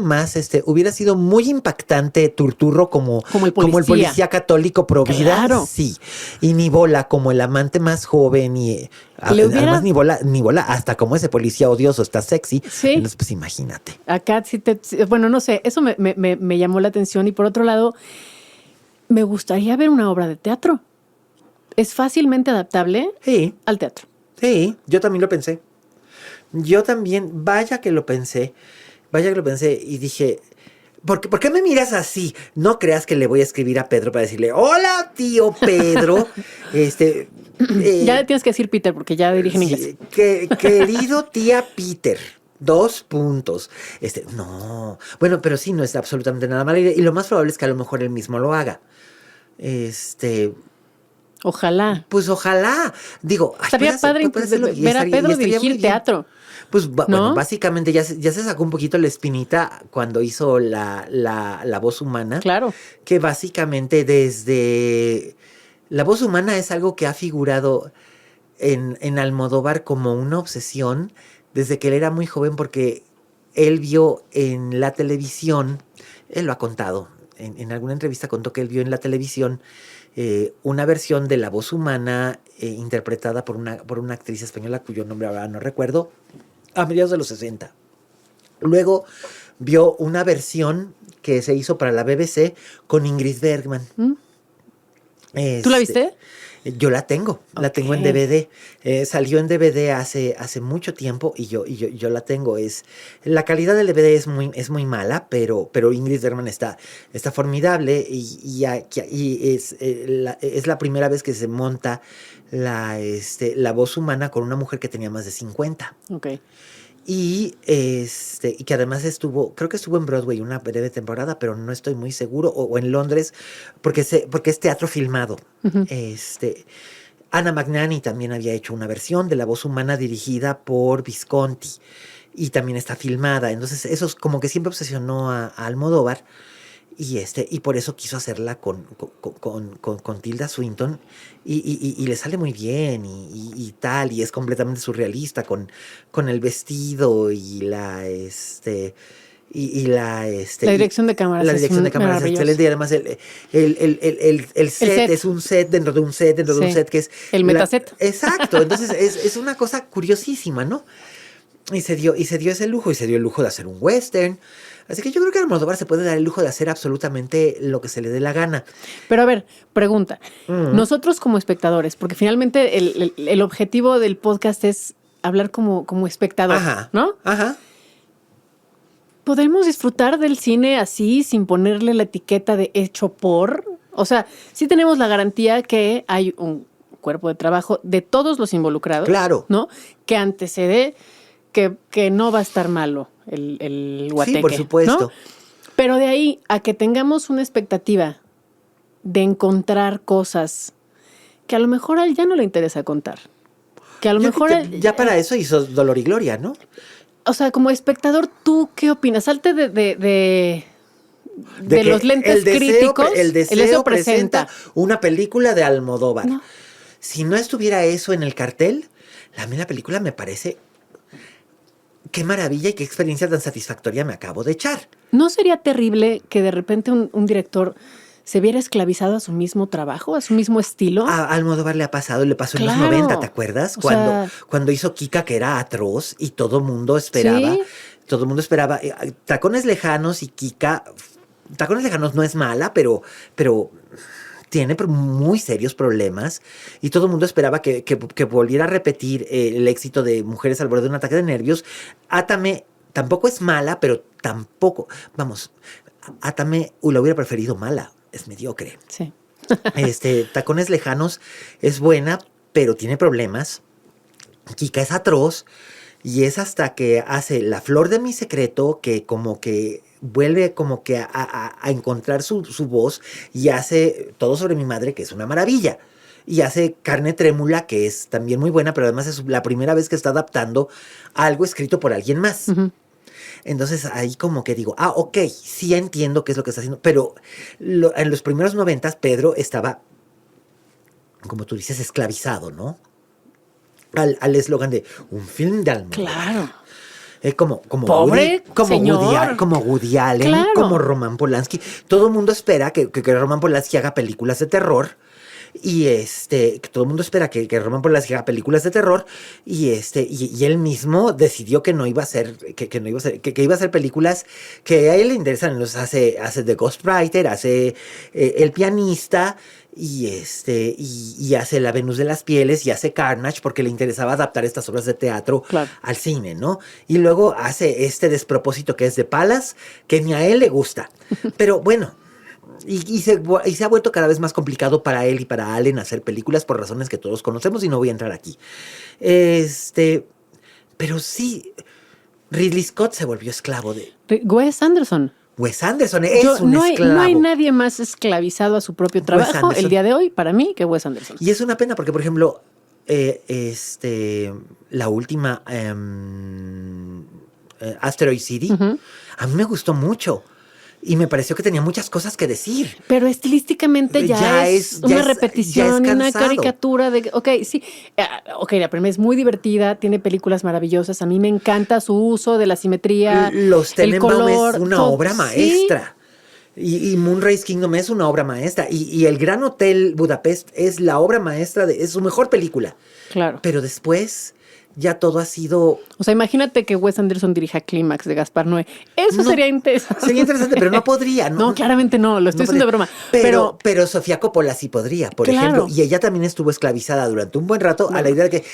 más, hubiera sido muy impactante Turturro como el policía católico pro vida. Claro. Sí. Y Nivola como el amante más joven y además Nivola hasta como ese policía odioso, está sexy. Sí. Entonces, pues imagínate. Acá bueno, no sé, eso me llamó la atención. Y por otro lado, me gustaría ver una obra de teatro. Es fácilmente adaptable al teatro. Sí, yo también lo pensé. Yo también, vaya que lo pensé y dije, ¿por qué me miras así? No creas que le voy a escribir a Pedro para decirle, hola tío Pedro, ya le tienes que decir Peter porque ya dirige en inglés. Querido tía Peter. 2 puntos. No. Bueno, pero sí, no es absolutamente nada malo. Y lo más probable es que a lo mejor él mismo lo haga. Ojalá. Pues ojalá. Digo, estaría padre ver a Pedro dirigir teatro. Pues bueno, básicamente ya se sacó un poquito la espinita cuando hizo la voz humana. Claro. Que básicamente desde... La voz humana es algo que ha figurado en Almodóvar como una obsesión desde que él era muy joven, porque él vio en la televisión, él lo ha contado, en alguna entrevista contó que él vio en la televisión una versión de La voz humana interpretada por una actriz española cuyo nombre ahora no recuerdo, a mediados de los 60. Luego vio una versión que se hizo para la BBC con Ingrid Bergman. ¿Tú la viste? Yo la tengo en DVD. Salió en DVD hace mucho tiempo y yo la tengo. La calidad del DVD es muy mala, pero Ingrid Bergman está formidable y es la primera vez que se monta la voz humana con una mujer que tenía más de 50. Okay. Y que además creo que estuvo en Broadway una breve temporada, pero no estoy muy seguro, o en Londres, porque es teatro filmado. Uh-huh. Anna Magnani también había hecho una versión de La voz humana dirigida por Visconti, y también está filmada. Entonces eso es como que siempre obsesionó a Almodóvar, y por eso quiso hacerla con Tilda Swinton, y le sale muy bien y tal, y es completamente surrealista con el vestido y la dirección de cámara. La dirección de cámara es excelente, y además el set es un set dentro de un set dentro de un set que es el metaset. Exacto, entonces es una cosa curiosísima, ¿no? Y se dio ese lujo, y se dio el lujo de hacer un western. Así que yo creo que Almodóvar se puede dar el lujo de hacer absolutamente lo que se le dé la gana. Pero a ver, pregunta. Nosotros como espectadores, porque finalmente el objetivo del podcast es hablar como espectador, ajá, ¿no? Ajá. ¿Podemos disfrutar del cine así, sin ponerle la etiqueta de hecho por? O sea, sí tenemos la garantía que hay un cuerpo de trabajo de todos los involucrados. Claro. ¿No? Que antecede que no va a estar malo el guateque. Sí, por supuesto. ¿No? Pero de ahí a que tengamos una expectativa de encontrar cosas que a lo mejor a él ya no le interesa contar. Que a lo mejor ya para eso hizo Dolor y Gloria, ¿no? O sea, como espectador, ¿tú qué opinas? Salte de los lentes críticos. El deseo presenta una película de Almodóvar. No. Si no estuviera eso en el cartel, a mí la película me parece... Qué maravilla y qué experiencia tan satisfactoria me acabo de echar. ¿No sería terrible que de repente un director se viera esclavizado a su mismo trabajo, a su mismo estilo? A Almodóvar le ha pasado, le pasó en los 90, ¿te acuerdas? Cuando hizo Kika, que era atroz, y todo mundo esperaba. ¿Sí? Todo el mundo esperaba. Tacones Lejanos y Kika. Tacones Lejanos no es mala, pero tiene muy serios problemas, y todo el mundo esperaba que volviera a repetir el éxito de Mujeres al borde de un ataque de nervios. Átame tampoco es mala, pero tampoco, vamos, Átame la hubiera preferido mala, es mediocre. Sí. Tacones Lejanos es buena, pero tiene problemas. Kika es atroz, y es hasta que hace La flor de mi secreto que como que vuelve como que a encontrar su voz, y hace Todo sobre mi madre, que es una maravilla. Y hace Carne trémula, que es también muy buena, pero además es la primera vez que está adaptando algo escrito por alguien más. Uh-huh. Entonces ahí como que digo, ok, sí entiendo qué es lo que está haciendo. Pero en los primeros 90 Pedro estaba, como tú dices, esclavizado, ¿no? al eslogan de un film de Almodóvar. Claro. Como Pobre señor. Como Woody Allen, Claro. como Roman Polanski. Todo el mundo espera que Roman Polanski haga películas de terror. Y que todo el mundo espera que Roman Polanski haga películas de terror. Y él mismo decidió que no iba a hacer, que iba a hacer películas que a él le interesan. Entonces hace The Ghostwriter, hace El pianista. Y hace La Venus de las Pieles y hace Carnage porque le interesaba adaptar estas obras de teatro al cine, ¿no? Y luego hace este despropósito que es de Palas, que ni a él le gusta. Pero bueno, y se ha vuelto cada vez más complicado para él y para Allen hacer películas por razones que todos conocemos y no voy a entrar aquí. Pero sí, Ridley Scott se volvió esclavo de... Wes Anderson. Wes Anderson es un esclavo. No hay nadie más esclavizado a su propio trabajo el día de hoy, para mí, que Wes Anderson. Y es una pena porque, por ejemplo, la última Asteroid City, a mí me gustó mucho. Y me pareció que tenía muchas cosas que decir. Pero estilísticamente ya es una repetición, una caricatura de... Ok, sí. La primera es muy divertida, tiene películas maravillosas. A mí me encanta su uso de la simetría, el color. Es una obra maestra. Y Moonrise Kingdom es una obra maestra. Y El Gran Hotel Budapest es la obra maestra, es su mejor película. Claro. Pero después... ya todo ha sido... O sea, imagínate que Wes Anderson dirija Clímax de Gaspar Noé. Eso sería interesante. Sería interesante, pero no podría. No, claramente no. Lo estoy haciendo de broma. Pero Sofía Coppola sí podría, por ejemplo. Y ella también estuvo esclavizada durante un buen rato a la idea de que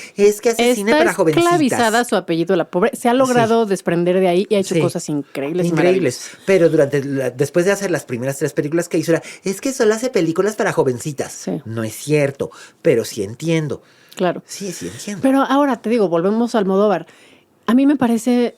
hace cine para jovencitas. Está esclavizada su apellido, la pobre. Se ha logrado desprender de ahí y ha hecho cosas increíbles. Increíbles. Pero después de hacer las primeras 3 películas que hizo, es que solo hace películas para jovencitas. Sí. No es cierto, pero sí entiendo. Claro. Sí entiendo. Pero ahora te digo, volvemos a Almodóvar. A mí me parece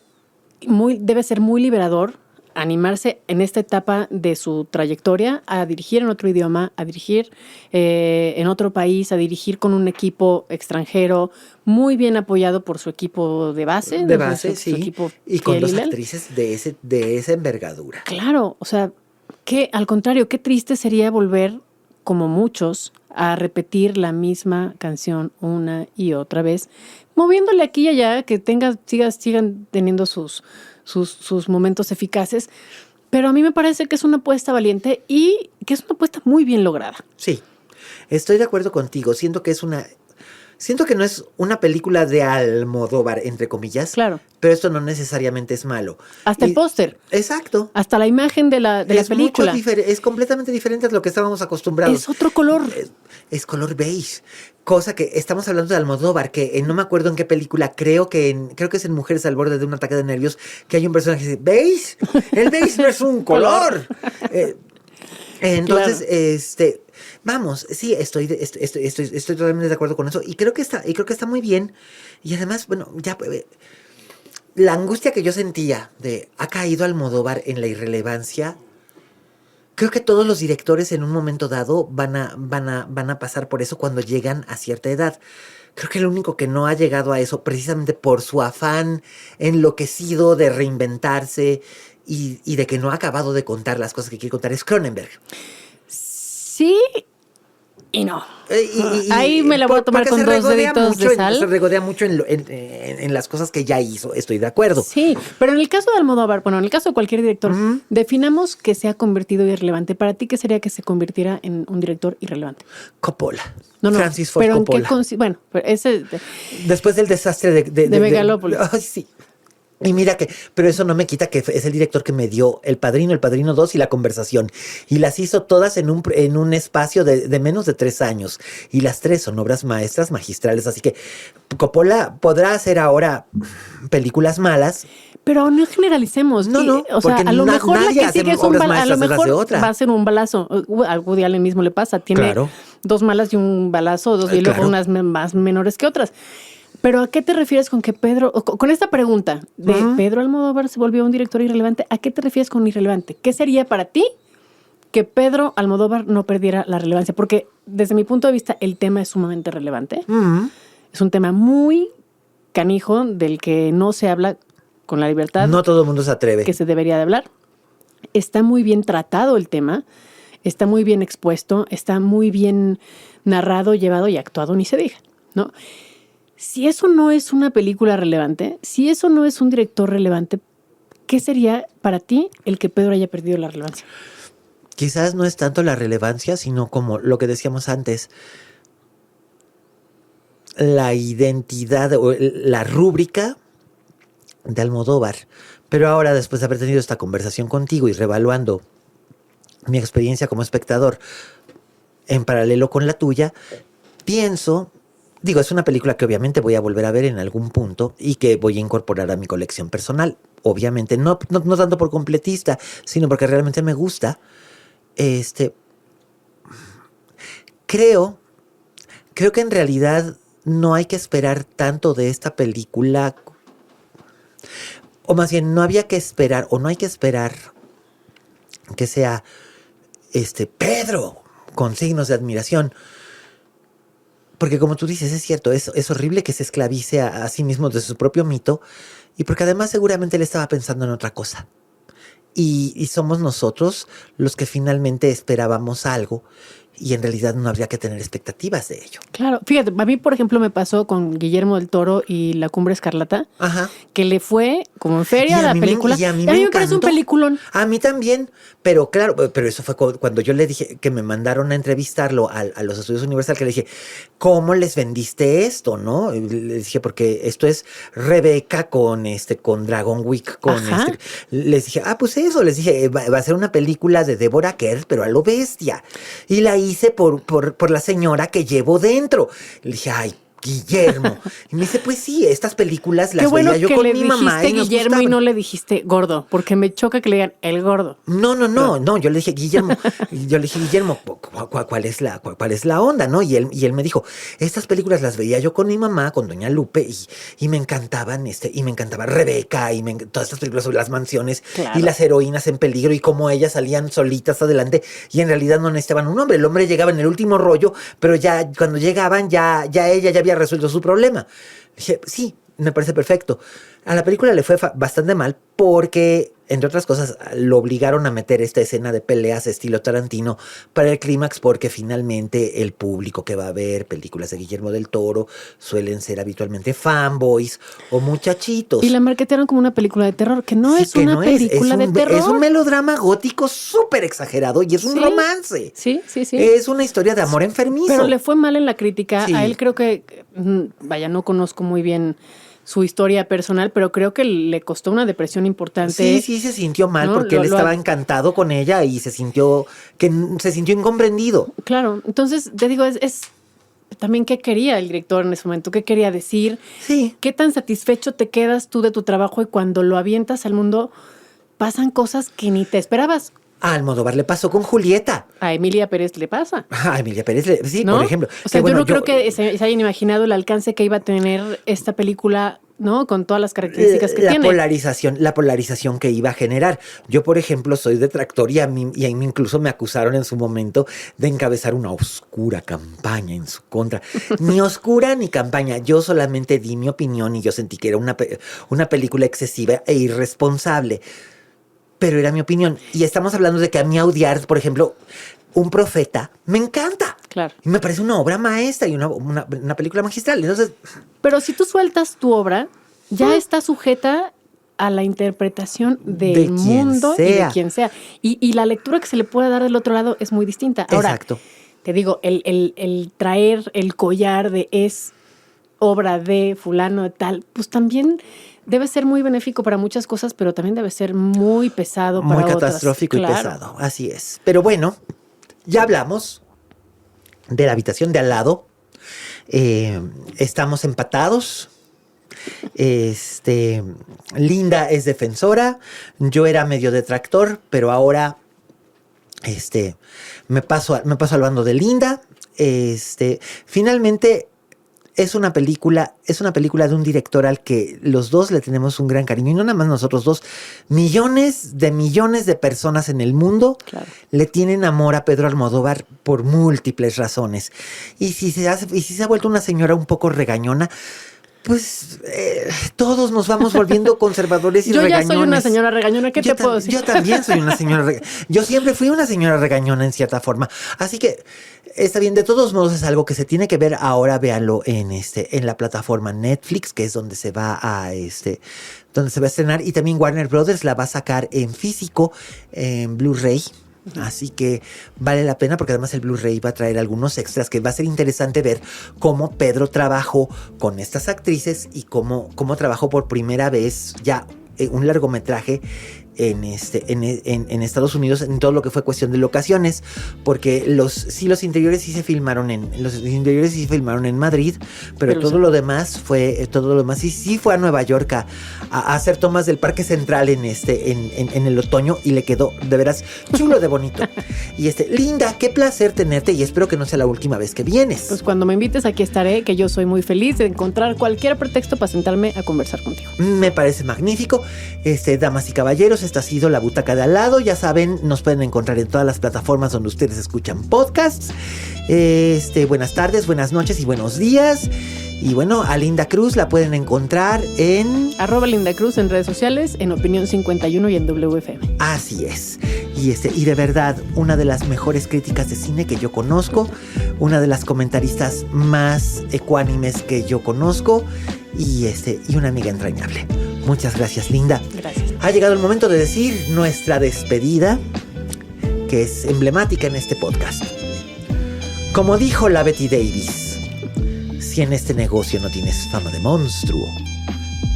debe ser muy liberador animarse en esta etapa de su trayectoria a dirigir en otro idioma, a dirigir en otro país, a dirigir con un equipo extranjero muy bien apoyado por su equipo de base. De base, su equipo y con Fiel 2 Leal. actrices de esa envergadura. Claro, o sea, al contrario, qué triste sería volver, como muchos, a repetir la misma canción una y otra vez, moviéndole aquí y allá, que sigan teniendo sus momentos eficaces. Pero a mí me parece que es una apuesta valiente y que es una apuesta muy bien lograda. Sí, estoy de acuerdo contigo. Siento que no es una película de Almodóvar, entre comillas. Claro. Pero esto no necesariamente es malo. Hasta el póster. Exacto. Hasta la imagen de la película. Es completamente diferente a lo que estábamos acostumbrados. Es otro color. Es color beige. Cosa que estamos hablando de Almodóvar, que no me acuerdo en qué película, creo que es en Mujeres al borde de un ataque de nervios, que hay un personaje que dice, ¿beige? El beige no es un color. Entonces, claro. Vamos, sí, estoy totalmente de acuerdo con eso. Y creo que está muy bien. Y además, bueno, ya la angustia que yo sentía de ha caído Almodóvar en la irrelevancia. Creo que todos los directores en un momento dado van a pasar por eso cuando llegan a cierta edad. Creo que el único que no ha llegado a eso, precisamente por su afán enloquecido de reinventarse y de que no ha acabado de contar las cosas que quiere contar, es Cronenberg. Sí y no. Ahí me la voy a tomar con 2 deditos de sal. Se regodea mucho en las cosas que ya hizo, estoy de acuerdo. Sí, pero en el caso de Almodóvar, en el caso de cualquier director, definamos que se ha convertido irrelevante. ¿Para ti qué sería que se convirtiera en un director irrelevante? Coppola. No, Francis Ford pero Coppola. Bueno, ese... Después del desastre de Megalópolis. Ay, sí. Y mira pero eso no me quita que es el director que me dio El Padrino 2 y La Conversación. Y las hizo todas en un espacio de menos de 3 años. Y las 3 son obras maestras, magistrales. Así que Coppola podrá hacer ahora películas malas. Pero no generalicemos. No, o sea, a lo mejor la que sigue es a lo mejor otra. va a ser un balazo. A Woody Allen mismo le pasa. Tiene 2 malas y un balazo, y luego unas más menores que otras. Pero ¿a qué te refieres con que con esta pregunta de Pedro Almodóvar se volvió un director irrelevante? ¿A qué te refieres con irrelevante? ¿Qué sería para ti que Pedro Almodóvar no perdiera la relevancia? Porque desde mi punto de vista el tema es sumamente relevante. Es un tema muy canijo del que no se habla con la libertad. No todo el mundo se atreve. Que se debería de hablar. Está muy bien tratado el tema, está muy bien expuesto, está muy bien narrado, llevado y actuado, ni se diga, ¿no? Si eso no es una película relevante, si eso no es un director relevante, ¿qué sería para ti el que Pedro haya perdido la relevancia? Quizás no es tanto la relevancia, sino como lo que decíamos antes, la identidad o la rúbrica de Almodóvar. Pero ahora, después de haber tenido esta conversación contigo y revaluando mi experiencia como espectador en paralelo con la tuya, pienso, digo, es una película que obviamente voy a volver a ver en algún punto y que voy a incorporar a mi colección personal. Obviamente, no tanto por completista, sino porque realmente me gusta. Creo que en realidad no hay que esperar tanto de esta película, o más bien no había que esperar, o no hay que esperar que sea Pedro con signos de admiración. Porque como tú dices, es cierto, es horrible que se esclavice a sí mismo de su propio mito, y porque además seguramente él estaba pensando en otra cosa. Y somos nosotros los que finalmente esperábamos algo y en realidad no habría que tener expectativas de ello. Claro, fíjate, a mí, por ejemplo, me pasó con Guillermo del Toro y La Cumbre Escarlata, Ajá. que le fue como en feria la película. Y a mí me parece un encantó. peliculón. A mí también, pero claro, pero eso fue cuando yo le dije que me mandaron a entrevistarlo a los estudios Universal, que le dije, ¿cómo les vendiste esto, no? Y le dije, porque esto es Rebeca con Dragon Week, les dije, pues eso, les dije, va a ser una película de Deborah Kerr, pero a lo bestia. Y la hice por la señora que llevo dentro. Le dije, ay, Guillermo. Y me dice, pues sí, estas películas las veía yo con mi mamá. Y Guillermo y no le dijiste gordo, porque me choca que le digan el gordo. No, yo le dije, Guillermo, ¿cuál es la onda, no? Y él me dijo, estas películas las veía yo con mi mamá, con doña Lupe, y me encantaban, y me encantaba Rebeca, y todas estas películas sobre las mansiones, claro, y las heroínas en peligro, y cómo ellas salían solitas adelante, y en realidad no necesitaban un hombre. El hombre llegaba en el último rollo, pero ya cuando llegaban, ya ella ya había resuelto su problema. Dije, sí, me parece perfecto. A la película le fue bastante mal porque, entre otras cosas, lo obligaron a meter esta escena de peleas estilo Tarantino para el clímax, porque finalmente el público que va a ver películas de Guillermo del Toro suelen ser habitualmente fanboys o muchachitos. Y la marketearon como una película de terror, que no es una película de terror. Es un melodrama gótico súper exagerado y es un romance. Sí. Es una historia de amor enfermizo. Pero le fue mal en la crítica. Sí. A él creo que, no conozco muy bien su historia personal, pero creo que le costó una depresión importante. Sí, se sintió mal, ¿no? Porque él estaba encantado con ella y se sintió incomprendido. Claro, entonces te digo, es también qué quería el director en ese momento, qué quería decir, sí, qué tan satisfecho te quedas tú de tu trabajo y cuando lo avientas al mundo pasan cosas que ni te esperabas. A Almodóvar le pasó con Julieta. A Emilia Pérez le pasa. A Emilia Pérez, sí, ¿no? por ejemplo. O sea, yo no creo que se hayan imaginado el alcance que iba a tener esta película, ¿no? Con todas las características que tiene. La polarización que iba a generar. Yo, por ejemplo, soy detractor y a mí incluso me acusaron en su momento de encabezar una oscura campaña en su contra. Ni oscura ni campaña. Yo solamente di mi opinión y yo sentí que era una película excesiva e irresponsable. Pero era mi opinión. Y estamos hablando de que a mí odiar, por ejemplo, Un Profeta, me encanta. Claro. Y me parece una obra maestra y una película magistral. Entonces, pero si tú sueltas tu obra, ya está sujeta a la interpretación del mundo y de quien sea. Y la lectura que se le puede dar del otro lado es muy distinta. Ahora, exacto. Te digo, el traer el collar de es obra de fulano de tal, pues también debe ser muy benéfico para muchas cosas, pero también debe ser muy pesado para otras. Muy catastrófico y pesado, así es. Pero bueno, ya hablamos de La habitación de al lado. Estamos empatados. Linda es defensora. Yo era medio detractor, pero ahora me paso al bando de Linda. Finalmente es una película de un director al que los dos le tenemos un gran cariño, y no nada más nosotros dos, millones de personas en el mundo, claro, le tienen amor a Pedro Almodóvar por múltiples razones. Y si se ha vuelto una señora un poco regañona, Pues todos nos vamos volviendo conservadores y Yo regañones. ya soy una señora regañona, ¿qué te puedo decir? Yo también soy una señora regañona. Yo siempre fui una señora regañona en cierta forma. Así que está bien, de todos modos es algo que se tiene que ver ahora, véanlo en la plataforma Netflix, que es donde se va a donde se va a estrenar, y también Warner Brothers la va a sacar en físico, en Blu-ray. Así que vale la pena porque además el Blu-ray va a traer algunos extras que va a ser interesante ver cómo Pedro trabajó con estas actrices y cómo trabajó por primera vez ya un largometraje en Estados Unidos, en todo lo que fue cuestión de locaciones, porque los interiores sí se filmaron en Madrid, pero todo lo demás y sí fue a Nueva York a hacer tomas del Parque Central en el otoño, y le quedó de veras chulo de bonito. Y Linda, qué placer tenerte, y espero que no sea la última vez que vienes. Pues cuando me invites aquí estaré, que yo soy muy feliz de encontrar cualquier pretexto para sentarme a conversar contigo. Me parece magnífico. Damas y caballeros, esta ha sido La Butaca de Al Lado. Ya saben, nos pueden encontrar en todas las plataformas donde ustedes escuchan podcasts. Buenas tardes, buenas noches y buenos días. Y bueno, a Linda Cruz la pueden encontrar en... @LindaCruz en redes sociales, en Opinión 51 y en WFM. Así es. Y de verdad, una de las mejores críticas de cine que yo conozco, una de las comentaristas más ecuánimes que yo conozco, y una amiga entrañable. Muchas gracias, Linda. Gracias. Ha llegado el momento de decir nuestra despedida, que es emblemática en este podcast. Como dijo la Betty Davis, si en este negocio no tienes fama de monstruo,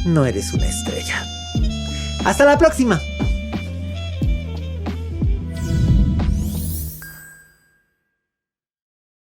no eres una estrella. ¡Hasta la próxima!